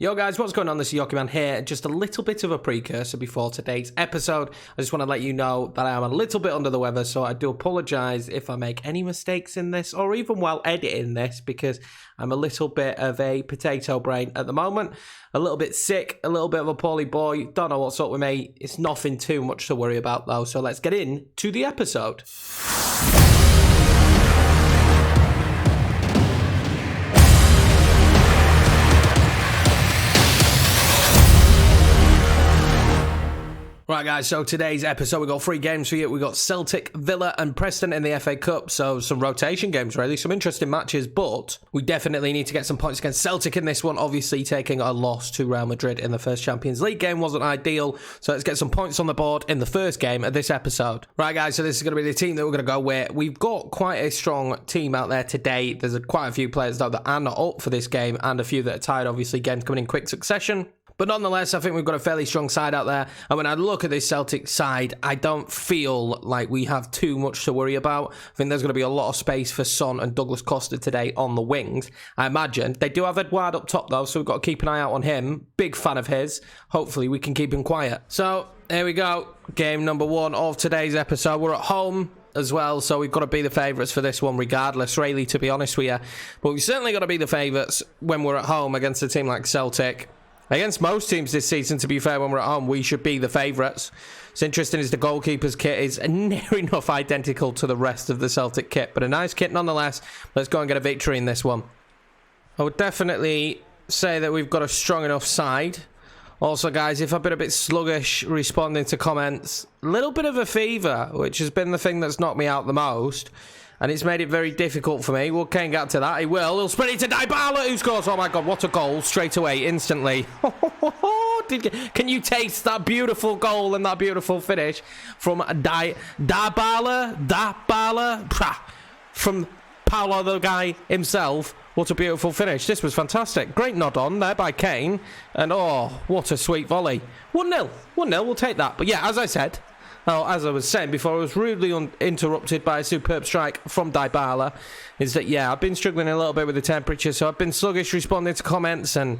Yo guys, what's going on? This is Yoki Man here. Just a little bit of a precursor before today's episode. I just want to let you know that I am a little bit under the weather, so I do apologise if I make any mistakes in this or even while editing this, because I'm a little bit of a potato brain at the moment. A little bit sick, a little bit of a poorly boy. Don't know what's up with me. It's nothing too much to worry about though, so let's get into the episode. Right guys, so today's episode we got 3 games for you. We got Celtic, Villa and Preston in the FA Cup, so some rotation games really, some interesting matches, but we definitely need to get some points against Celtic in this one. Obviously taking a loss to Real Madrid in the first Champions League game wasn't ideal, so let's get some points on the board in the first game of this episode. Right guys, so this is going to be the team that we're going to go with. We've got quite a strong team out there today. There's quite a few players though that are not up for this game and a few that are tired, obviously games coming in quick succession. But nonetheless, I think we've got a fairly strong side out there. And when I look at this Celtic side, I don't feel like we have too much to worry about. I think there's going to be a lot of space for Son and Douglas Costa today on the wings, I imagine. They do have Edouard up top, though, so we've got to keep an eye out on him. Big fan of his. Hopefully, we can keep him quiet. So, here we go. Game number 1 of today's episode. We're at home as well, so we've got to be the favourites for this one regardless, really, to be honest with you. But we've certainly got to be the favourites when we're at home against a team like Celtic. Against most teams this season, to be fair, when we're at home, we should be the favourites. It's interesting is the goalkeeper's kit is near enough identical to the rest of the Celtic kit, but a nice kit nonetheless. Let's go and get a victory in this one. I would definitely say that we've got a strong enough side. Also, guys, if I've been a bit sluggish responding to comments, a little bit of a fever, which has been the thing that's knocked me out the most. And it's made it very difficult for me. Will Kane get to that? He will. He'll sprint it to Dybala, who scores. Oh, my God. What a goal. Straight away, instantly. Can you taste that beautiful goal and that beautiful finish from Dybala? From Paulo, the guy himself. What a beautiful finish. This was fantastic. Great nod on there by Kane. And, oh, what a sweet volley. 1-0. 1-0. We'll take that. But, yeah, as I said... Oh, as I was saying before, I was rudely interrupted by a superb strike from Dybala. Is that, yeah, I've been struggling a little bit with the temperature, so I've been sluggish responding to comments and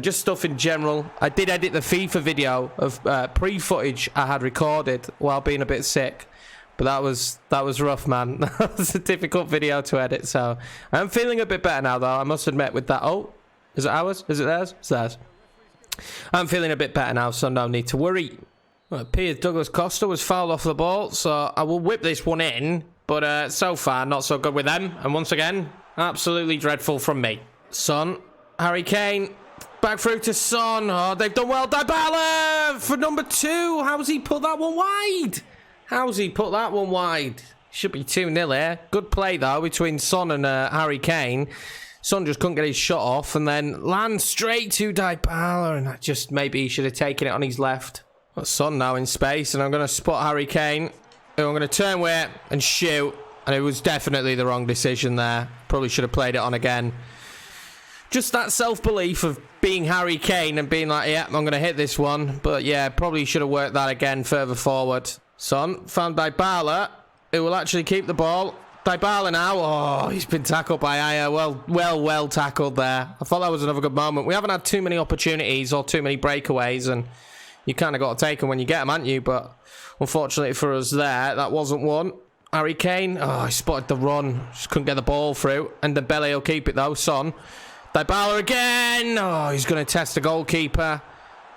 just stuff in general. I did edit the FIFA video of pre-footage I had recorded while being a bit sick. But that was rough, man. That was a difficult video to edit, so I'm feeling a bit better now, though, I must admit with that. Oh, is it ours? Is it theirs? It's theirs. I'm feeling a bit better now, so no need to worry. Well, it appears Douglas Costa was fouled off the ball, so I will whip this one in. But so far, not so good with them. And once again, absolutely dreadful from me. Son, Harry Kane, back through to Son. Oh, they've done well. Dybala for number 2. How's he put that one wide? How's he put that one wide? Should be 2-0 here. Good play, though, between Son and Harry Kane. Son just couldn't get his shot off and then lands straight to Dybala. And just maybe he should have taken it on his left. Got Son now in space, and I'm going to spot Harry Kane, who I'm going to turn with and shoot. And it was definitely the wrong decision there. Probably should have played it on again. Just that self-belief of being Harry Kane and being like, yeah, I'm going to hit this one. But yeah, probably should have worked that again further forward. Son found Dybala, who will actually keep the ball. Dybala now. Oh, he's been tackled by Aya. Well tackled there. I thought that was another good moment. We haven't had too many opportunities or too many breakaways, and you kind of got to take them when you get them, haven't you? But unfortunately for us there, that wasn't one. Harry Kane, oh, he spotted the run. Just couldn't get the ball through. And Dembele will keep it, though. Son. Dybala again. Oh, he's going to test the goalkeeper.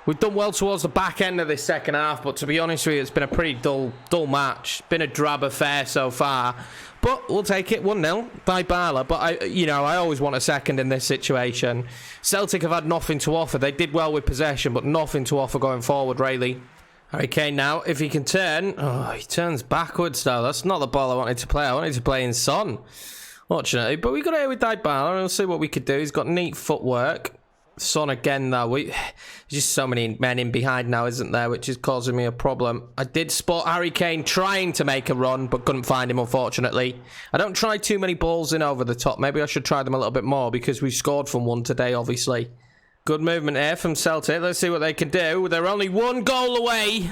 We've done well towards the back end of this second half, but to be honest with you, it's been a pretty dull match. Been a drab affair so far. But we'll take it 1-0, Dybala. But, I always want a second in this situation. Celtic have had nothing to offer. They did well with possession, but nothing to offer going forward, really. Harry Kane now, if he can turn. Oh, he turns backwards, though. That's not the ball I wanted to play. I wanted to play in Son, fortunately. But we got here with Dybala, and we'll see what we could do. He's got neat footwork. Son again, though. There's just so many men in behind now, isn't there, which is causing me a problem. I did spot Harry Kane trying to make a run, but couldn't find him, unfortunately. I don't try too many balls in over the top. Maybe I should try them a little bit more, because we scored from one today, obviously. Good movement here from Celtic. Let's see what they can do. They're only 1 goal away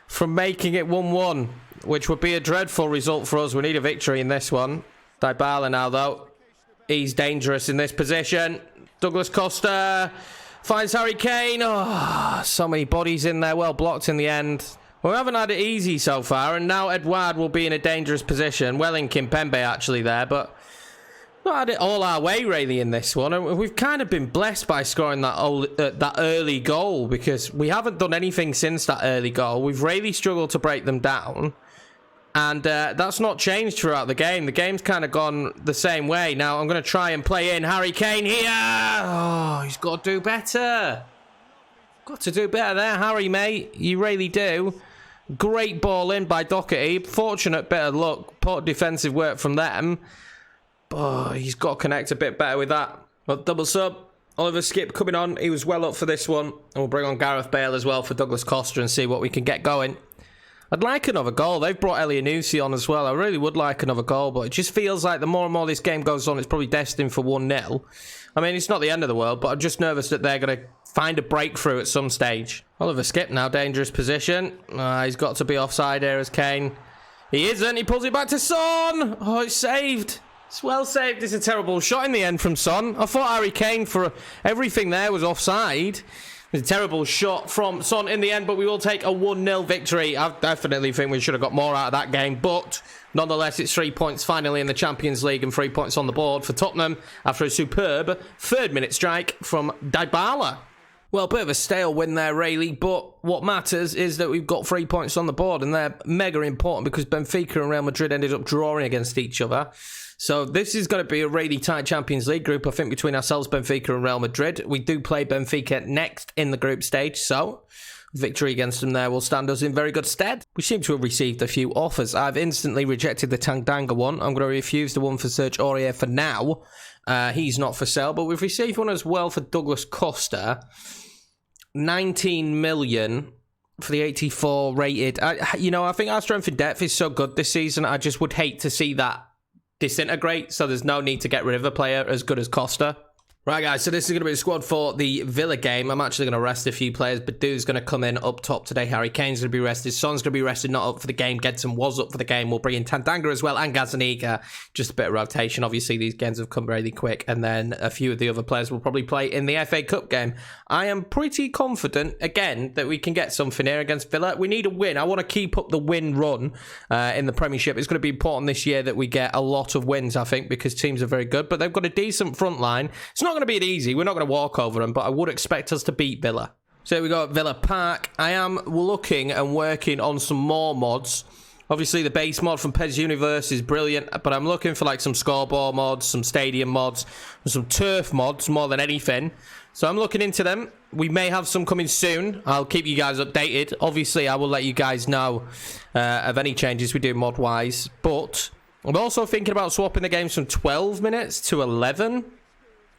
from making it 1-1, which would be a dreadful result for us. We need a victory in this one. Dybala now, though. He's dangerous in this position. Douglas Costa. Finds Harry Kane. Oh, so many bodies in there. Well blocked in the end. We haven't had it easy so far, and now Edouard will be in a dangerous position. Well in Kimpembe actually there, but not had it all our way really in this one. And we've kind of been blessed by scoring that early goal, because we haven't done anything since that early goal. We've really struggled to break them down. And that's not changed throughout the game. The game's kind of gone the same way. Now, I'm going to try and play in Harry Kane here. Oh, he's got to do better. Got to do better there, Harry, mate. You really do. Great ball in by Doherty. Fortunate bit of luck. Poor defensive work from them. Oh, he's got to connect a bit better with that. But double sub. Oliver Skip coming on. He was well up for this one. And we'll bring on Gareth Bale as well for Douglas Costa and see what we can get going. I'd like another goal. They've brought Elianusi on as well. I really would like another goal, but it just feels like the more and more this game goes on, it's probably destined for 1-0. I mean, it's not the end of the world, but I'm just nervous that they're going to find a breakthrough at some stage. Oliver Skip now, dangerous position. He's got to be offside here as Kane. He isn't. He pulls it back to Son. Oh, it's saved. It's well saved. It's a terrible shot in the end from Son. I thought Harry Kane, for everything there, was offside. It's a terrible shot from Son in the end, but we will take a 1-0 victory. I definitely think we should have got more out of that game, but nonetheless, it's 3 points finally in the Champions League and 3 points on the board for Tottenham after a superb third-minute strike from Dybala. Well, a bit of a stale win there, really, but what matters is that we've got 3 points on the board, and they're mega important because Benfica and Real Madrid ended up drawing against each other. So this is going to be a really tight Champions League group, I think, between ourselves, Benfica and Real Madrid. We do play Benfica next in the group stage, so victory against them there will stand us in very good stead. We seem to have received a few offers. I've instantly rejected the Tanganga one. I'm going to refuse the one for Serge Aurier for now. He's not for sale, but we've received one as well for Douglas Costa. 19 million for the 84 rated. I think our strength in depth is so good this season. I just would hate to see that disintegrate, so there's no need to get rid of a player as good as Costa. Right, guys, so this is going to be the squad for the Villa game. I'm actually going to rest a few players. Badou's going to come in up top today. Harry Kane's going to be rested. Son's going to be rested, not up for the game. Gedson was up for the game. We'll bring in Tandanga as well and Gazaniga. Just a bit of rotation. Obviously, these games have come really quick. And then a few of the other players will probably play in the FA Cup game. I am pretty confident, again, that we can get something here against Villa. We need a win. I want to keep up the win run in the Premiership. It's going to be important this year that we get a lot of wins, I think, because teams are very good. But they've got a decent front line. It's not going to be easy. We're not going to walk over them, but I would expect us to beat Villa. So here we go at Villa Park. I am looking and working on some more mods. Obviously, the base mod from PES Universe is brilliant, but I'm looking for like some scoreboard mods, some stadium mods, and some turf mods more than anything. So I'm looking into them. We may have some coming soon. I'll keep you guys updated. Obviously, I will let you guys know of any changes we do mod-wise, but I'm also thinking about swapping the games from 12 minutes to 11.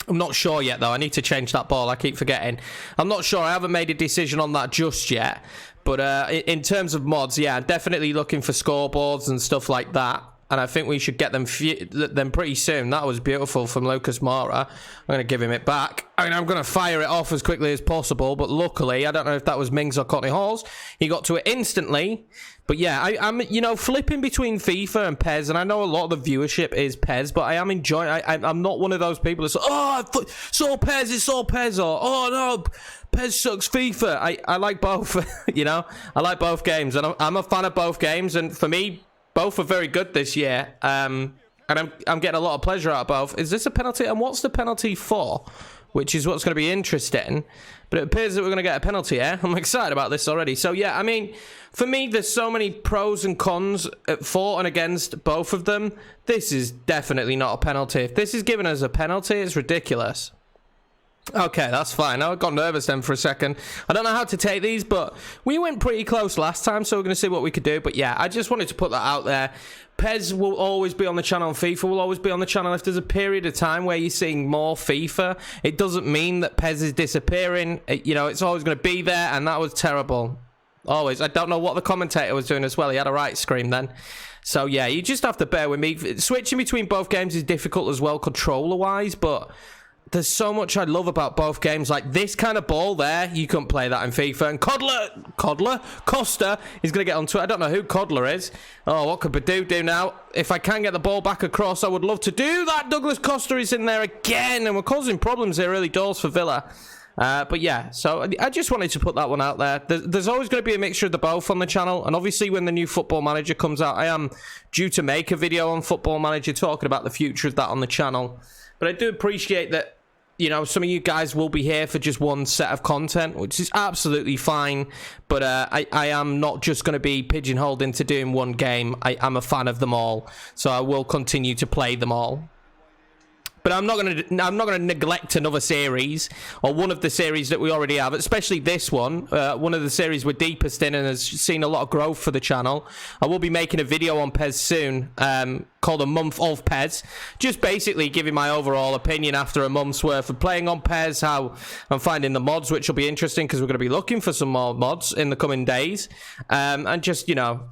I'm not sure yet, though. I need to change that ball. I keep forgetting. I'm not sure. I haven't made a decision on that just yet. But in terms of mods, yeah, definitely looking for scoreboards and stuff like that. And I think we should get them pretty soon. That was beautiful from Lucas Moura. I'm going to give him it back. I mean, I'm going to fire it off as quickly as possible. But luckily, I don't know if that was Mings or Courtney Halls. He got to it instantly. But yeah, I'm flipping between FIFA and PES. And I know a lot of the viewership is PES. But I am enjoying I'm not one of those people that say, oh, it's all PES, it's all PES. Or, oh, no, PES sucks FIFA. I like both, I like both games. And I'm a fan of both games. And for me, both are very good this year, and I'm getting a lot of pleasure out of both. Is this a penalty? And what's the penalty for? Which is what's going to be interesting. But it appears that we're going to get a penalty here. I'm excited about this already. So, yeah, I mean, for me, there's so many pros and cons for and against both of them. This is definitely not a penalty. If this is giving us a penalty, it's ridiculous. Okay, that's fine. I got nervous then for a second. I don't know how to take these, but we went pretty close last time, so we're going to see what we could do. But yeah, I just wanted to put that out there. PES will always be on the channel, and FIFA will always be on the channel. If there's a period of time where you're seeing more FIFA, it doesn't mean that PES is disappearing. It's always going to be there, and that was terrible. Always. I don't know what the commentator was doing as well. He had a right scream then. So yeah, you just have to bear with me. Switching between both games is difficult as well, controller-wise, but there's so much I love about both games. Like this kind of ball there, you couldn't play that in FIFA. And Costa is going to get onto it. I don't know who Codler is. Oh, what could Badou do now? If I can get the ball back across, I would love to do that. Douglas Costa is in there again, and we're causing problems here early doors for Villa. But yeah, so I just wanted to put that one out there. There's always going to be a mixture of the both on the channel, and obviously when the new Football Manager comes out, I am due to make a video on Football Manager talking about the future of that on the channel. But I do appreciate that, you know, some of you guys will be here for just one set of content, which is absolutely fine. But I am not just going to be pigeonholed into doing one game. I'm a fan of them all, so I will continue to play them all. But I'm not going to neglect another series or one of the series that we already have, especially this one. One of the series we're deepest in and has seen a lot of growth for the channel. I will be making a video on PES soon, called A Month of PES. Just basically giving my overall opinion after a month's worth of playing on PES, how I'm finding the mods, which will be interesting because we're going to be looking for some more mods in the coming days. And just, you know,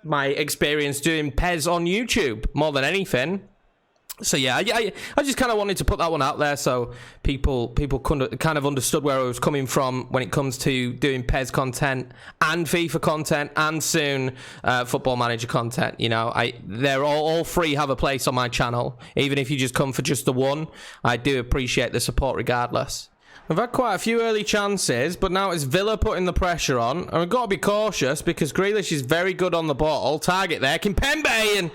my experience doing PES on YouTube more than anything. So yeah, I just kind of wanted to put that one out there so people kind of understood where I was coming from when it comes to doing PES content and FIFA content and soon Football Manager content. You know, they're all three have a place on my channel. Even if you just come for just the one, I do appreciate the support regardless. We've had quite a few early chances, but now it's Villa putting the pressure on, and we've got to be cautious because Grealish is very good on the ball. Target there, Kimpembe, and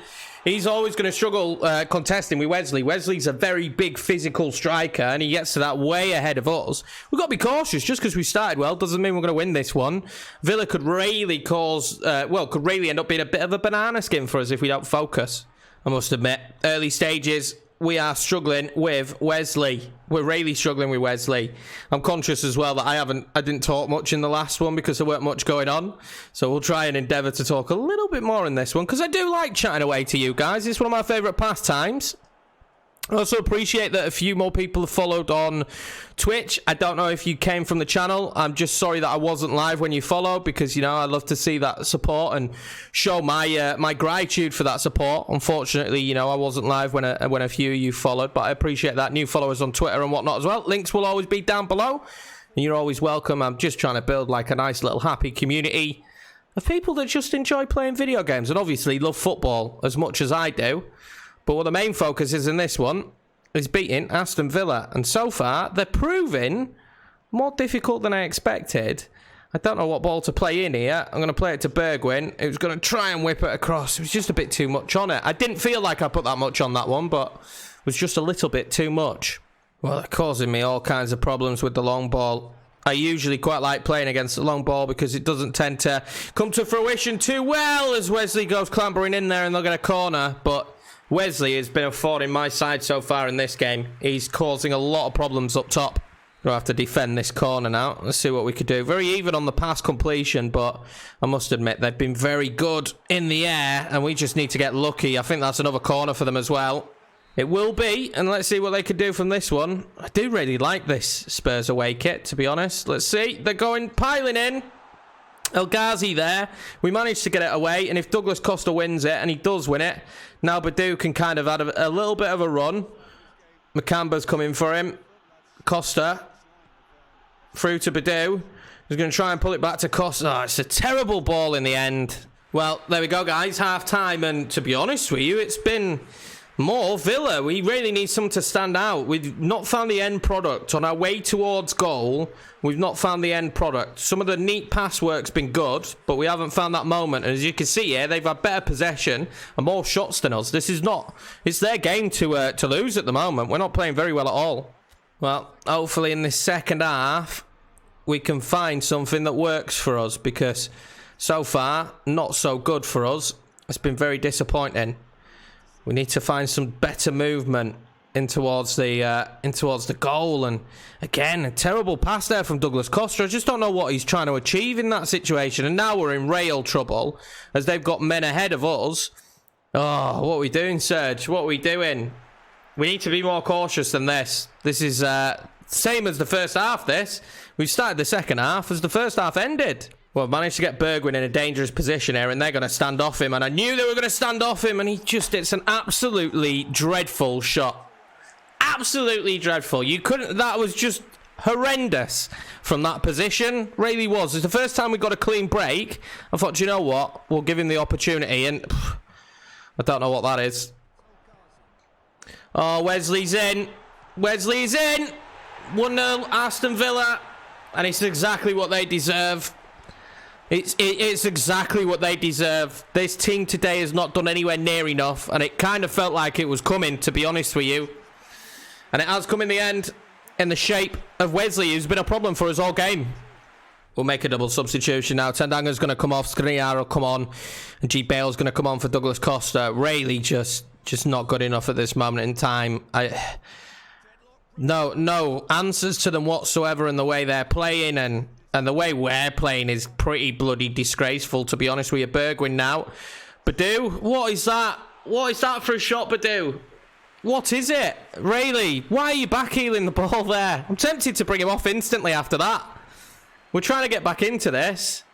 he's always going to struggle contesting with Wesley. Wesley's a very big physical striker, and he gets to that way ahead of us. We've got to be cautious. Just because we started well doesn't mean we're going to win this one. Villa could really could really end up being a bit of a banana skin for us if we don't focus. I must admit, early stages, we are struggling with Wesley. We're really struggling with Wesley. I'm conscious as well that I didn't talk much in the last one because there weren't much going on. So we'll try and endeavour to talk a little bit more in this one because I do like chatting away to you guys. It's one of my favourite pastimes. I also appreciate that a few more people have followed on Twitch. I don't know if you came from the channel. I'm just sorry that I wasn't live when you followed because, you know, I love to see that support and show my my gratitude for that support. Unfortunately, you know, I wasn't live when a few of you followed, but I appreciate that. New followers on Twitter and whatnot as well. Links will always be down below, and you're always welcome. I'm just trying to build like a nice little happy community of people that just enjoy playing video games and obviously love football as much as I do. But what the main focus is in this one is beating Aston Villa. And so far, they're proving more difficult than I expected. I don't know what ball to play in here. I'm going to play it to Bergwijn. It was going to try and whip it across. It was just a bit too much on it. I didn't feel like I put that much on that one, but it was just a little bit too much. Well, they're causing me all kinds of problems with the long ball. I usually quite like playing against the long ball because it doesn't tend to come to fruition too well as Wesley goes clambering in there and they'll get a corner, but Wesley has been a thorn in my side so far in this game. He's causing a lot of problems up top. We'll have to defend this corner now. Let's see what we could do. Very even on the pass completion, but I must admit they've been very good in the air, and we just need to get lucky. I think that's another corner for them as well. It will be, and let's see what they could do from this one. I do really like this Spurs away kit, to be honest. Let's see. They're piling in. El Ghazi there. We managed to get it away, and if Douglas Costa wins it, and he does win it, now Badu can kind of add a little bit of a run. Makamba's coming for him. Costa. Through to Badu. He's going to try and pull it back to Costa. Oh, it's a terrible ball in the end. Well, there we go, guys. Half time, and to be honest with you, it's been more Villa. We really need someone to stand out. We've not found the end product. On our way towards goal, we've not found the end product. Some of the neat pass work's been good, but we haven't found that moment. And as you can see here, they've had better possession and more shots than us. This is not... It's their game to lose at the moment. We're not playing very well at all. Well, hopefully in this second half, we can find something that works for us because so far, not so good for us. It's been very disappointing. We need to find some better movement in towards the goal. And again, a terrible pass there from Douglas Costa. I just don't know what he's trying to achieve in that situation. And now we're in real trouble as they've got men ahead of us. Oh, what are we doing, Serge? What are we doing? We need to be more cautious than this. This is same as the first half, this. We've started the second half as the first half ended. Well, managed to get Bergwijn in a dangerous position here, and they're going to stand off him. And I knew they were going to stand off him, and it's an absolutely dreadful shot. Absolutely dreadful. You couldn't, that was just horrendous from that position. Really was. It's the first time we got a clean break. I thought, do you know what? We'll give him the opportunity, and I don't know what that is. Oh, Wesley's in. Wesley's in. 1-0 Aston Villa, and it's exactly what they deserve. It's exactly what they deserve. This team today has not done anywhere near enough, and it kind of felt like it was coming, to be honest with you. And it has come in the end in the shape of Wesley, who's been a problem for us all game. We'll make a double substitution now. Tendanga's going to come off, Skriniar will come on, and G. Bale's going to come on for Douglas Costa. Really just not good enough at this moment in time. No answers to them whatsoever in the way they're playing, and the way we're playing is pretty bloody disgraceful, to be honest with you. Bergwijn now. Badu, what is that? What is that for a shot, Badu? What is it? Really? Why are you backheeling the ball there? I'm tempted to bring him off instantly after that. We're trying to get back into this.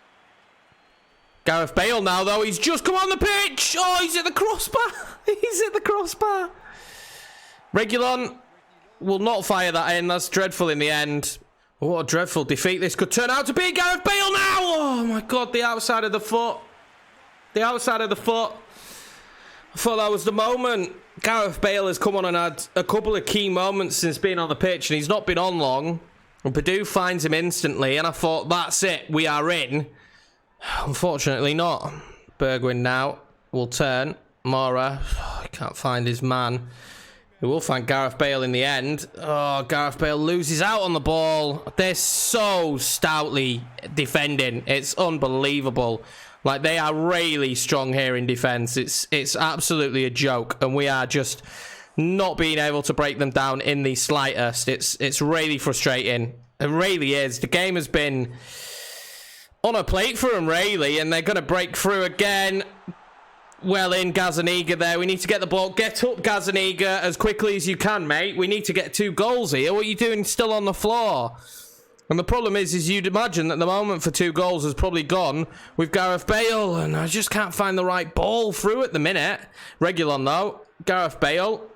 Gareth Bale now, though. He's just come on the pitch. Oh, he's at the crossbar. He's at the crossbar. Reguilon will not fire that in. That's dreadful in the end. What a dreadful defeat this could turn out to be. Gareth Bale now. Oh, my God. The outside of the foot. The outside of the foot. I thought that was the moment. Gareth Bale has come on and had a couple of key moments since being on the pitch, and he's not been on long. And Badu finds him instantly, and I thought, that's it. We are in. Unfortunately not. Bergwijn now will turn. Mora. Oh, he can't find his man. We will find Gareth Bale in the end. Oh, Gareth Bale loses out on the ball. They're so stoutly defending. It's unbelievable. Like, they are really strong here in defence. It's absolutely a joke. And we are just not being able to break them down in the slightest. It's really frustrating. It really is. The game has been on a plate for them, really. And they're going to break through again. Well in, Gazzaniga there. We need to get the ball. Get up, Gazzaniga, as quickly as you can, mate. We need to get 2 goals here. What are you doing still on the floor? And the problem is you'd imagine that the moment for 2 goals has probably gone with Gareth Bale. And I just can't find the right ball through at the minute. Reguilon, though. Gareth Bale.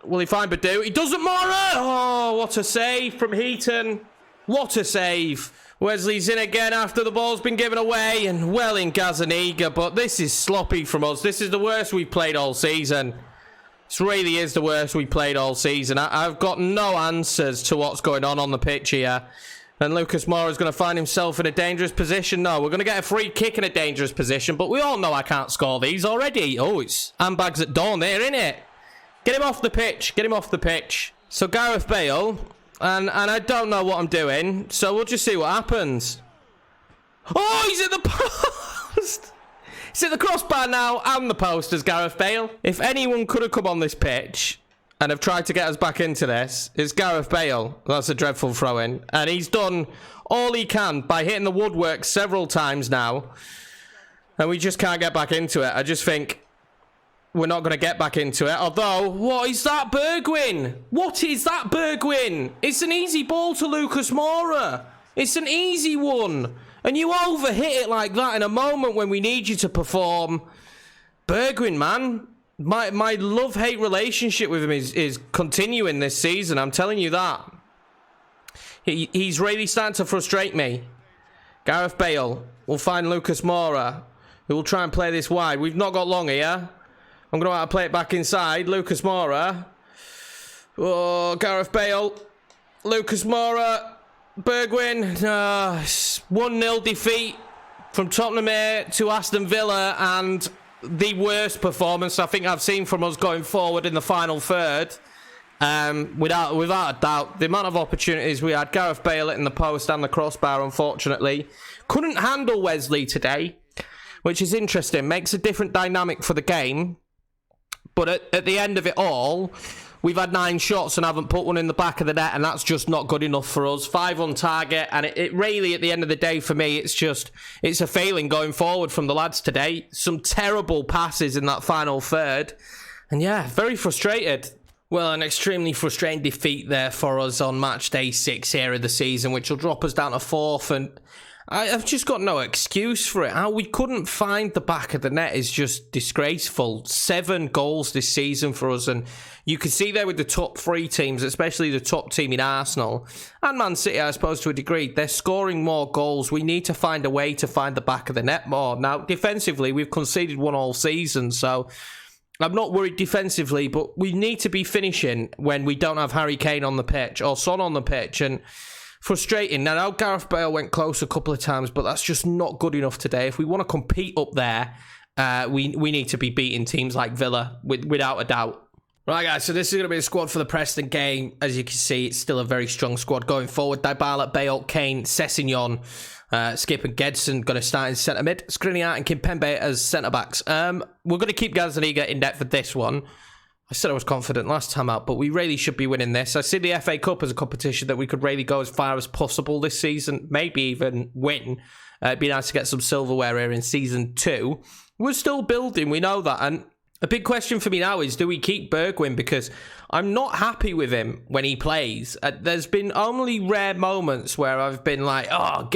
Will he find Badu? He doesn't, Mora! Oh, what a save from Heaton. What a save. Wesley's in again after the ball's been given away, and well in Gazzaniga, but this is sloppy from us. This is the worst we've played all season. This really is the worst we've played all season. I've got no answers to what's going on the pitch here. And Lucas Moura's going to find himself in a dangerous position. No, we're going to get a free kick in a dangerous position, but we all know I can't score these already. Oh, it's handbags at dawn there, isn't it? Get him off the pitch. Get him off the pitch. So Gareth Bale... And I don't know what I'm doing, so we'll just see what happens. Oh, he's at the post! He's at the crossbar now, and the post as Gareth Bale. If anyone could have come on this pitch and have tried to get us back into this, it's Gareth Bale. That's a dreadful throw-in. And he's done all he can by hitting the woodwork several times now. And we just can't get back into it. I just think... we're not going to get back into it. Although, what is that, Bergwijn? What is that, Bergwijn? It's an easy ball to Lucas Moura. It's an easy one. And you overhit it like that in a moment when we need you to perform. Bergwijn, man. My love-hate relationship with him is continuing this season. I'm telling you that. He's really starting to frustrate me. Gareth Bale will find Lucas Moura, who will try and play this wide. We've not got long here. I'm going to have to play it back inside. Lucas Moura. Oh, Gareth Bale. Lucas Moura. Bergwijn. 1-0 defeat from Tottenham here to Aston Villa, and the worst performance I think I've seen from us going forward in the final third. Without a doubt. The amount of opportunities we had. Gareth Bale hitting the post and the crossbar, unfortunately. Couldn't handle Wesley today, which is interesting. Makes a different dynamic for the game. But at the end of it all, we've had 9 shots and haven't put one in the back of the net, and that's just not good enough for us. 5 on target, and it really, at the end of the day, for me, it's a failing going forward from the lads today. Some terrible passes in that final third. And yeah, very frustrated. Well, an extremely frustrating defeat there for us on match day 6 here of the season, which will drop us down to 4th, and I've just got no excuse for it. How we couldn't find the back of the net is just disgraceful. 7 goals this season for us, and you can see there with the top 3 teams, especially the top team in Arsenal, and Man City, I suppose, to a degree, they're scoring more goals. We need to find a way to find the back of the net more. Now, defensively, we've conceded 1 all season, so I'm not worried defensively, but we need to be finishing when we don't have Harry Kane on the pitch or Son on the pitch. And frustrating. Now, I know Gareth Bale went close a couple of times, but that's just not good enough today. If we want to compete up there, we need to be beating teams like Villa, without a doubt. Right, guys, so this is going to be a squad for the Preston game. As you can see, it's still a very strong squad going forward. Dybala, Bale, Kane, Sessegnon, Skip and Gedson going to start in centre mid. Skriniar and Kimpembe as centre backs. We're going to keep Gazzaniga in depth for this one. I said I was confident last time out, but we really should be winning this. I see the FA Cup as a competition that we could really go as far as possible this season, maybe even win. It'd be nice to get some silverware here in Season 2. We're still building, we know that, and a big question for me now is, do we keep Bergwijn? Because I'm not happy with him when he plays. There's been only rare moments where I've been like, oh,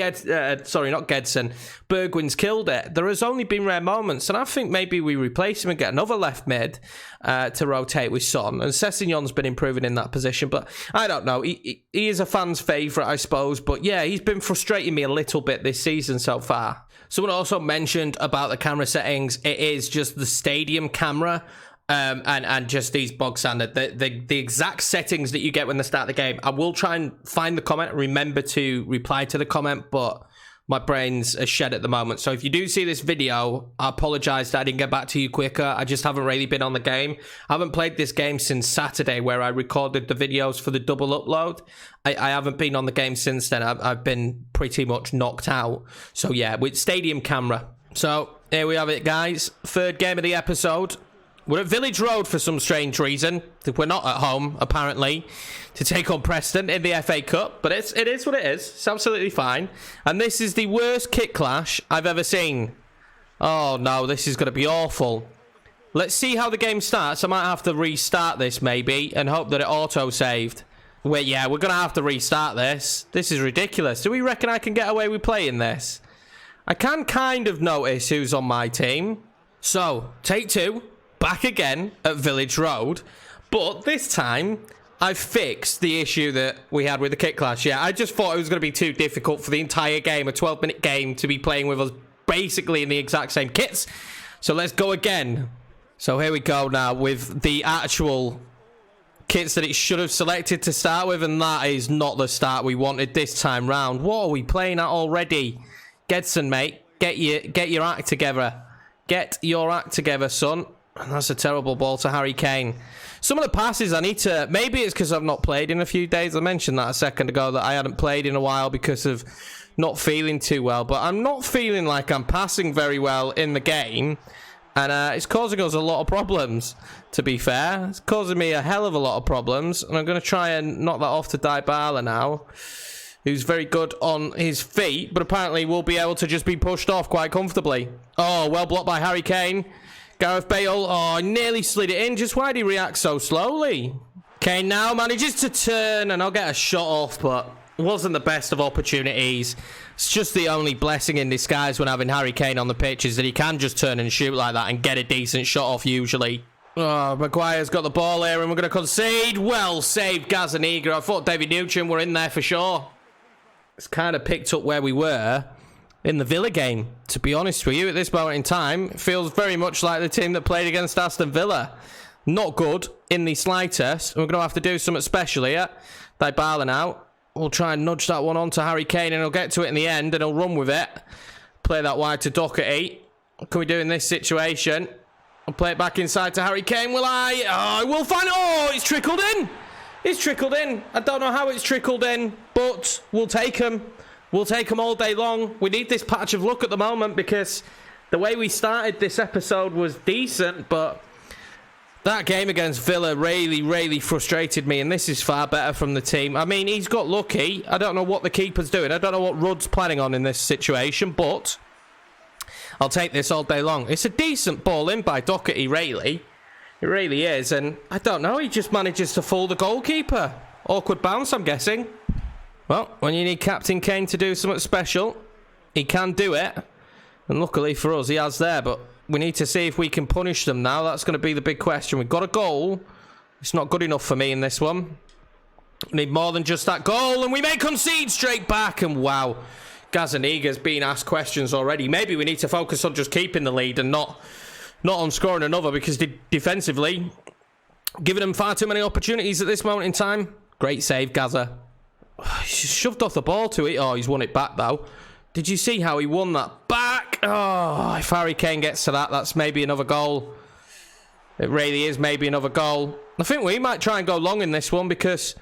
sorry, not Gedson. Bergwijn's killed it. There has only been rare moments, and I think maybe we replace him and get another left mid to rotate with Son. And Sessegnon's been improving in that position, but I don't know. He is a fan's favourite, I suppose. But yeah, he's been frustrating me a little bit this season so far. Someone also mentioned about the camera settings. It is just the stadium camera and just these bog standard. The exact settings that you get when they start the game. I will try and find the comment. Remember to reply to the comment, but my brain's a shed at the moment. So if you do see this video, I apologise that I didn't get back to you quicker. I just haven't really been on the game. I haven't played this game since Saturday, where I recorded the videos for the double upload. I haven't been on the game since then. I've been pretty much knocked out. So yeah, with stadium camera. So here we have it, guys. Third game of the episode. We're at Village Road for some strange reason. We're not at home, apparently, to take on Preston in the FA Cup. But it is what it is. It's absolutely fine. And this is the worst kit clash I've ever seen. Oh, no, this is going to be awful. Let's see how the game starts. I might have to restart this, maybe, and hope that it auto-saved. Wait, yeah, we're going to have to restart this. This is ridiculous. Do we reckon I can get away with playing this? I can kind of notice who's on my team. So, take 2. Back again at Village Road, but this time I've fixed the issue that we had with the kit clash. Yeah, I just thought it was going to be too difficult for the entire game, a 12-minute game, to be playing with us basically in the exact same kits. So let's go again. So here we go now with the actual kits that it should have selected to start with, and that is not the start we wanted this time round. What are we playing at already? Gedson, mate, get your act together. Get your act together, son. And that's a terrible ball to Harry Kane. Some of the passes I need to... Maybe it's because I've not played in a few days. I mentioned that a second ago, that I hadn't played in a while because of not feeling too well. But I'm not feeling like I'm passing very well in the game. And it's causing us a lot of problems, to be fair. It's causing me a hell of a lot of problems. And I'm going to try and knock that off to Dybala now, who's very good on his feet. But apparently will be able to just be pushed off quite comfortably. Oh, well blocked by Harry Kane. Gareth Bale, oh, nearly slid it in. Just why did he react so slowly? Kane now manages to turn, and I'll get a shot off, but it wasn't the best of opportunities. It's just the only blessing in disguise when having Harry Kane on the pitch is that he can just turn and shoot like that and get a decent shot off usually. Oh, Maguire's got the ball here, and we're going to concede. Well saved, Gazzaniga. I thought David Nugent were in there for sure. It's kind of picked up where we were in the Villa game, to be honest with you. At this moment in time, it feels very much like the team that played against Aston Villa. Not good in the slightest. We're going to have to do something special here. Dybala now. We'll try and nudge that one on to Harry Kane, and he'll get to it in the end, and he'll run with it. Play that wide to Doherty. What can we do in this situation? I'll play it back inside to Harry Kane, will I? Oh, I will find... Oh, it's trickled in. It's trickled in. I don't know how it's trickled in, but we'll take him. We'll take them all day long. We need this patch of luck at the moment because the way we started this episode was decent, but that game against Villa really frustrated me, and this is far better from the team. I mean, he's got lucky. I don't know what the keeper's doing. I don't know what Rudd's planning on in this situation, but I'll take this all day long. It's a decent ball in by Doherty, really. It really is, and I don't know. He just manages to fool the goalkeeper. Awkward bounce, I'm guessing. Well, when you need Captain Kane to do something special, he can do it. And luckily for us, he has there. But we need to see if we can punish them now. That's going to be the big question. We've got a goal. It's not good enough for me in this one. We need more than just that goal. And we may concede straight back. And wow, Gazzaniga's been asked questions already. Maybe we need to focus on just keeping the lead and not not on scoring another because defensively, giving them far too many opportunities at this moment in time. Great save, Gaza. He's shoved off the ball to it. Oh, he's won it back, though. Did you see how he won that back? Oh, if Harry Kane gets to that, that's maybe another goal. It really is maybe another goal. I think we might try and go long in this one because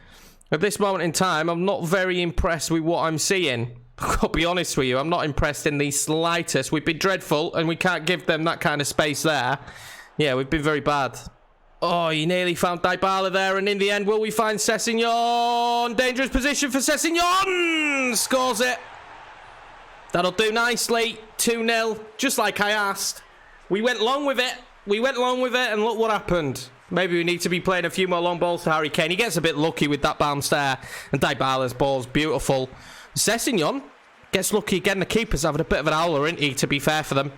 at this moment in time, I'm not very impressed with what I'm seeing. I've got to be honest with you, I'm not impressed in the slightest. We've been dreadful, and we can't give them that kind of space there. Yeah, we've been very bad. Oh, he nearly found Dybala there, and in the end, will we find Sessegnon? Dangerous position for Sessegnon! Scores it. That'll do nicely. 2-0, just like I asked. We went long with it. And look what happened. Maybe we need to be playing a few more long balls to Harry Kane. He gets a bit lucky with that bounce there, and Dybala's ball's beautiful. Sessegnon gets lucky again. The keeper's having a bit of an howler, isn't he, to be fair for them?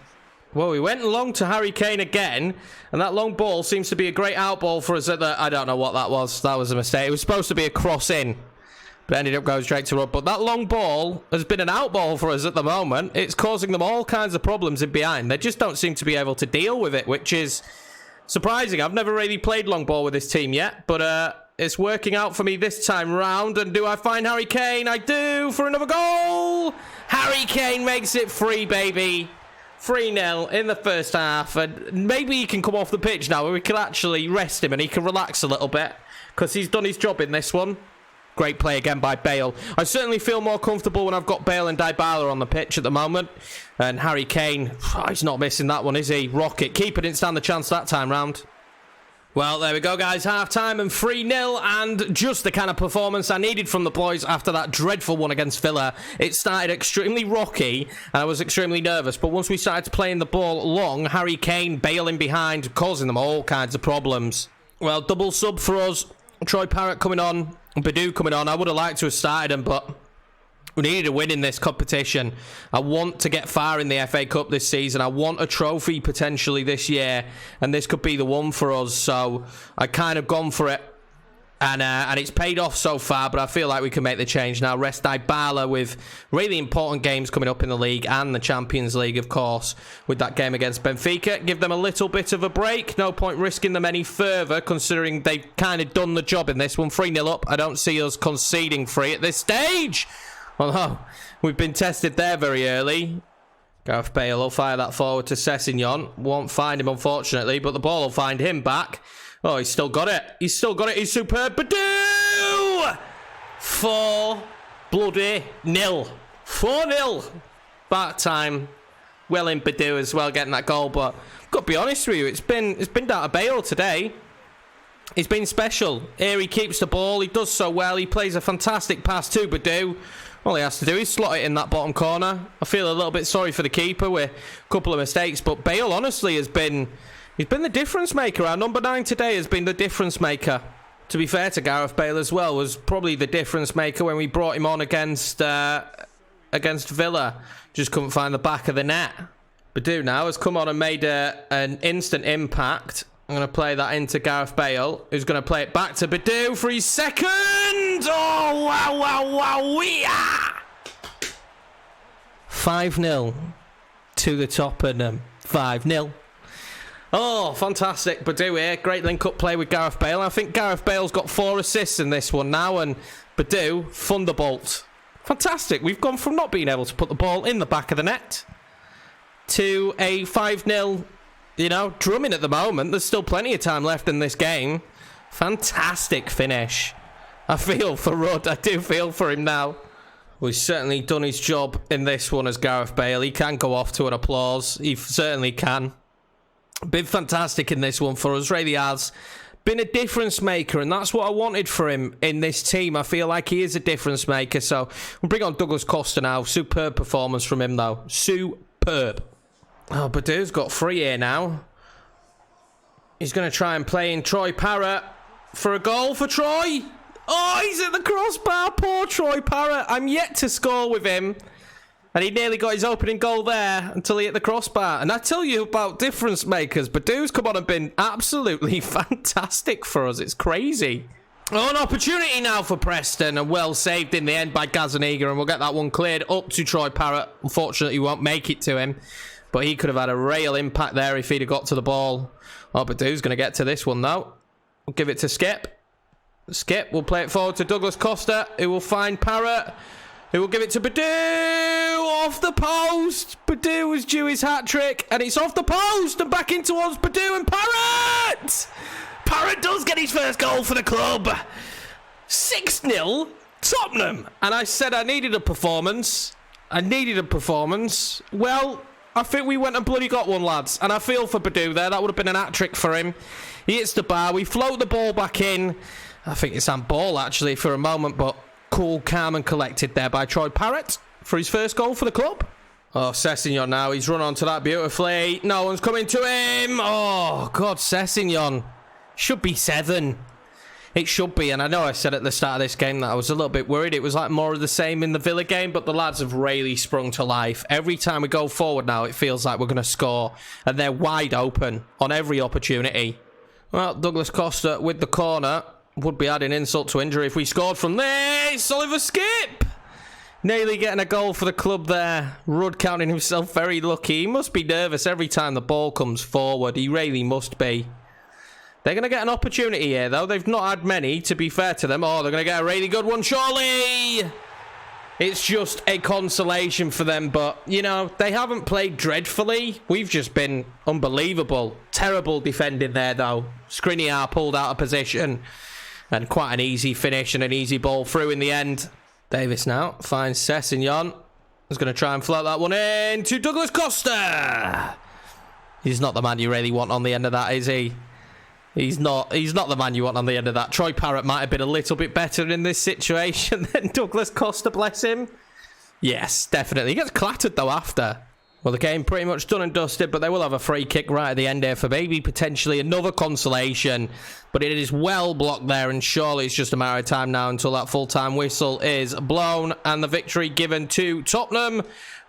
Well, we went long to Harry Kane again, and that long ball seems to be a great out ball for us at the... I don't know what that was. That was a mistake. It was supposed to be a cross in, but ended up going straight to Rudd. But that long ball has been an out ball for us at the moment. It's causing them all kinds of problems in behind. They just don't seem to be able to deal with it, which is surprising. I've never really played long ball with this team yet, but it's working out for me this time round. And do I find Harry Kane? I do, for another goal. Harry Kane makes it 3, baby. 3-0 in the first half. And maybe he can come off the pitch now, where we can actually rest him and he can relax a little bit, because he's done his job in this one. Great play again by Bale. I certainly feel more comfortable when I've got Bale and Dybala on the pitch at the moment. And Harry Kane, he's not missing that one, is he? Rocket. Keeper didn't stand the chance that time round. Well, there we go, guys. Half-time and 3-0, and just the kind of performance I needed from the boys after that dreadful one against Villa. It started extremely rocky, and I was extremely nervous, but once we started playing the ball long, Harry Kane bailing behind, causing them all kinds of problems. Well, double sub for us. Troy Parrott coming on, Badou coming on. I would have liked to have started him, but we needed a win in this competition. I want to get far in the FA Cup this season. I want a trophy potentially this year, and this could be the one for us. So I kind of gone for it, and it's paid off so far. But I feel like we can make the change now. Rest Dybala with really important games coming up in the league and the Champions League, of course, with that game against Benfica. Give them a little bit of a break. No point risking them any further, considering they've kind of done the job in this one. 3-0 up. I don't see us conceding 3 at this stage. Although, we've been tested there very early. Gareth Bale will fire that forward to Sessegnon. Won't find him, unfortunately, but the ball will find him back. Oh, he's still got it. He's still got it. He's superb. Badou! 4 bloody 0. 4-0. Back time. Well in Badou as well, getting that goal. But I've got to be honest with you, it's been down to Bale today. He's been special. Here he keeps the ball. He does so well. He plays a fantastic pass to Badou. All he has to do is slot it in that bottom corner. I feel a little bit sorry for the keeper with a couple of mistakes, but Bale honestly he's been the difference maker. Our number 9 today has been the difference maker. To be fair to Gareth Bale as well, was probably the difference maker when we brought him on against Villa. Just couldn't find the back of the net. Badou now has come on and made an instant impact. I'm going to play that into Gareth Bale, who's going to play it back to Badou for his second. Oh, wow. 5-0 to the Tottenham. 5-0. Oh, fantastic. Badou here. Great link-up play with Gareth Bale. I think Gareth Bale's got 4 assists in this one now, and Badou, thunderbolt. Fantastic. We've gone from not being able to put the ball in the back of the net to a 5-0, drumming at the moment. There's still plenty of time left in this game. Fantastic finish. I feel for Rudd. I do feel for him now. Well, he's certainly done his job in this one as Gareth Bale. He can go off to an applause. He certainly can. Been fantastic in this one for us. Really has. Been a difference maker, and that's what I wanted for him in this team. I feel like he is a difference maker. So we'll bring on Douglas Costa now. Superb performance from him, though. Superb. Oh, Badou's got 3 here now. He's going to try and play in Troy Parrott for a goal for Troy. Oh, he's at the crossbar. Poor Troy Parrott. I'm yet to score with him. And he nearly got his opening goal there until he hit the crossbar. And I tell you about difference makers. Badou's come on and been absolutely fantastic for us. It's crazy. Oh, an opportunity now for Preston. And well saved in the end by Gazaniga. And we'll get that one cleared up to Troy Parrott. Unfortunately, we won't make it to him. But he could have had a real impact there if he'd have got to the ball. Oh, Badou's going to get to this one, though. We'll give it to Skip. Skip will play it forward to Douglas Costa, who will find Parrott, who will give it to Badou. Off the post. Badou was due his hat-trick, and it's off the post and back in towards Badou and Parrott. Parrott does get his first goal for the club. 6-0 Tottenham. And I said I needed a performance. Well, I think we went and bloody got one, lads. And I feel for Badou there. That would have been an hat-trick for him. He hits the bar. We float the ball back in. I think it's handball, actually, for a moment. But cool, calm and collected there by Troy Parrott for his first goal for the club. Oh, Sessegnon now. He's run onto that beautifully. No one's coming to him. Oh, God, Sessegnon. Should be 7. It should be, and I know I said at the start of this game that I was a little bit worried. It was like more of the same in the Villa game, but the lads have really sprung to life. Every time we go forward now, it feels like we're going to score, and they're wide open on every opportunity. Well, Douglas Costa with the corner would be adding insult to injury if we scored from there. It's Oliver Skip! Nearly getting a goal for the club there. Rudd counting himself very lucky. He must be nervous every time the ball comes forward. He really must be. They're going to get an opportunity here, though. They've not had many, to be fair to them. Oh, they're going to get a really good one, surely! It's just a consolation for them, but, you know, they haven't played dreadfully. We've just been unbelievable. Terrible defending there, though. Skriniar pulled out of position. And quite an easy finish and an easy ball through in the end. Davis now finds Sessegnon. He's going to try and float that one in to Douglas Costa. He's not the man you really want on the end of that, is he? He's not the man you want on the end of that. Troy Parrott might have been a little bit better in this situation than Douglas Costa, bless him. Yes, definitely. He gets clattered, though, after. Well, the game pretty much done and dusted, but they will have a free kick right at the end here for maybe potentially another consolation. But it is well blocked there, and surely it's just a matter of time now until that full-time whistle is blown and the victory given to Tottenham.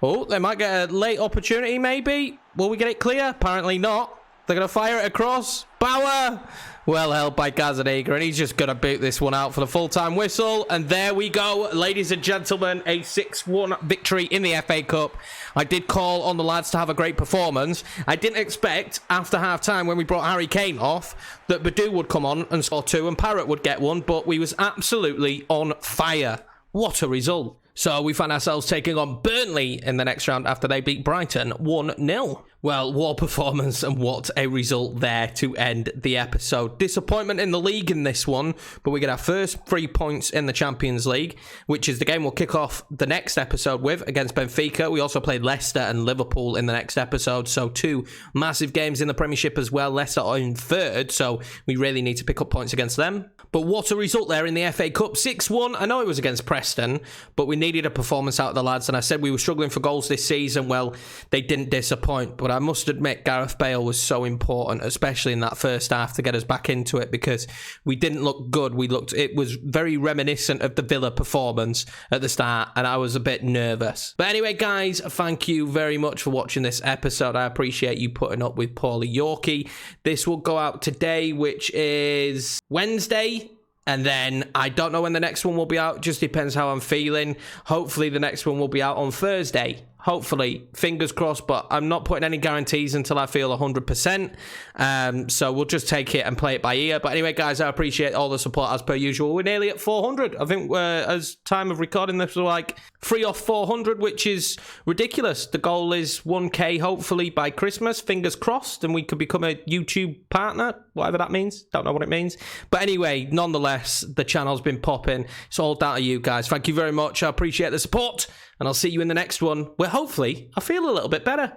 Oh, they might get a late opportunity, maybe. Will we get it clear? Apparently not. They're going to fire it across. Bauer! Well held by Gazaniga, and he's just going to boot this one out for the full-time whistle. And there we go, ladies and gentlemen, a 6-1 victory in the FA Cup. I did call on the lads to have a great performance. I didn't expect, after half-time, when we brought Harry Kane off, that Badou would come on and score 2 and Parrott would get 1, but we was absolutely on fire. What a result. So we find ourselves taking on Burnley in the next round after they beat Brighton 1-0. Well, what a performance and what a result there to end the episode. Disappointment in the league in this one, but we get our first 3 points in the Champions League, which is the game we'll kick off the next episode with against Benfica. We also played Leicester and Liverpool in the next episode, so 2 massive games in the Premiership as well. Leicester are in 3rd, so we really need to pick up points against them. But what a result there in the FA Cup, 6-1. I know it was against Preston, but we needed a performance out of the lads, and I said we were struggling for goals this season. Well, they didn't disappoint, but I must admit Gareth Bale was so important, especially in that first half, to get us back into it, because we didn't look good. It was very reminiscent of the Villa performance at the start, and I was a bit nervous. But anyway, guys, thank you very much for watching this episode. I appreciate you putting up with Paulie Yorkie. This will go out today, which is Wednesday. And then I don't know when the next one will be out. Just depends how I'm feeling. Hopefully the next one will be out on Thursday. Hopefully, fingers crossed, but I'm not putting any guarantees until I feel 100%. So we'll just take it and play it by ear. But anyway, guys, I appreciate all the support as per usual. We're nearly at 400. I think as time of recording this, we're like 3 off 400, which is ridiculous. The goal is 1k, hopefully, by Christmas. Fingers crossed, and we could become a YouTube partner, whatever that means. Don't know what it means. But anyway, nonetheless, the channel's been popping. It's all down to you guys. Thank you very much. I appreciate the support. And I'll see you in the next one where hopefully I feel a little bit better.